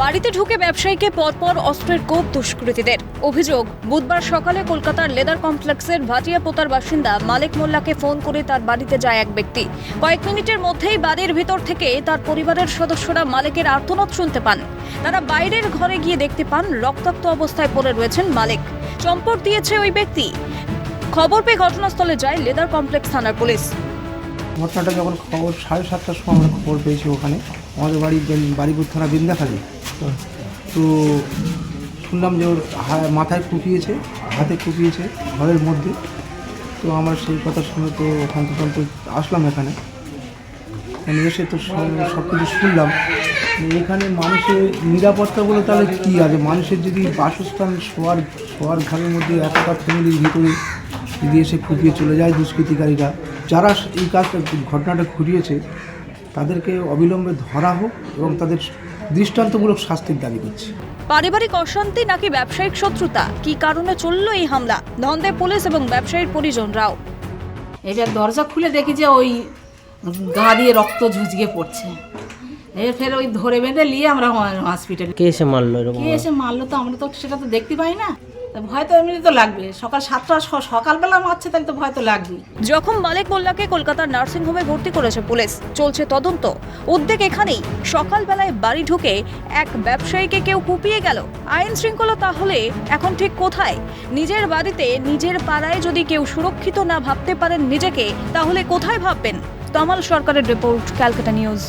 বাড়িতে ঢুকে ব্যবসায়ীকে পরপর অস্ত্রের কোপ দুষ্কৃতীদের। অভিযোগ, বুধবার সকালে কলকাতার লেদার কমপ্লেক্সের ভাটিয়াপোতার বাসিন্দা মালিক মোল্লাকে ফোন করে তার বাড়িতে যায় এক ব্যক্তি। কয়েক মিনিটের মধ্যেই বাড়ির ভিতর থেকে তার পরিবারের সদস্যরা মালিকের আর্তনাদ শুনতে পান। তারা বাইরের ঘরে গিয়ে দেখতে পান রক্তাক্ত অবস্থায় পড়ে রয়েছেন মালিক। চম্পট দিয়েছে ওই ব্যক্তি। খবর পেয়ে ঘটনাস্থলে যায় লেদার কমপ্লেক্স থানার পুলিশ। ঘটনাটা যখন খবর 7:30টার সময় আমরা খবর পেয়েছি, ওখানে আমাদের বাড়িপুর থানা বিন্দাখালী। তো শুনলাম যে ওর মাথায় কুপিয়েছে, হাতে কুপিয়েছে ঘরের মধ্যে। তো আমার সেই কথা শুনে তো ওখান থেকে আসলাম এখানে এসে তো সব কিছু শুনলাম। এখানে মানুষের নিরাপত্তা বলে তাহলে কী আছে? মানুষের যদি বাসস্থান শোয়ার ঘরের মধ্যে এতটা ফ্যামিলির ভিতরে যদি এসে কুপিয়ে চলে যায় দুষ্কৃতিকারীরা, যারা এই কাজটা ঘটনাটা ঘটিয়েছে তাদেরকে অবিলম্বে ধরা হোক এবং তাদের দৃষ্টান্তমূলক শাস্তির দাবি করছে। পারিবারিক অশান্তি নাকি ব্যবসায়িক শত্রুতা, কি কারণে চলল এই হামলা, ধন্দে পুলিশ এবং ব্যবসায়ীর পরিজনরাও। এবার দরজা খুলে দেখি যে ওই গা দিয়ে রক্ত ঝুঁঝিয়ে পড়ছে। ফের ওই ধরে বেঁধে নিয়ে আমরা হসপিটালে। কে এসে মারলো? কে এসে মারলো তো আমরা তো সেটা তো দেখতে পাই না। ভয় তো এমনি তো লাগবে, সকাল 7টা সকালবেলা মারছে, তাহলে তো ভয় তো লাগবে। যখন মালিক মোল্লাকে কলকাতার নার্সিংহোমে ভর্তি করেছে পুলিশ, চলছে তদন্ত। উদ্বেগ এখানেই, সকালবেলায় বাড়ি ঢুকে এক ব্যবসায়ীকে কেউ কুপিয়ে গেল। আইন শৃঙ্খলা তাহলে এখন ঠিক কোথায়? নিজের বাড়িতে, নিজের পাড়ায় যদি কেউ সুরক্ষিত না ভাবতে পারেন নিজেকে, তাহলে কোথায় ভাববেন? তমাল সরকারের রিপোর্ট, ক্যালকাটা নিউজ।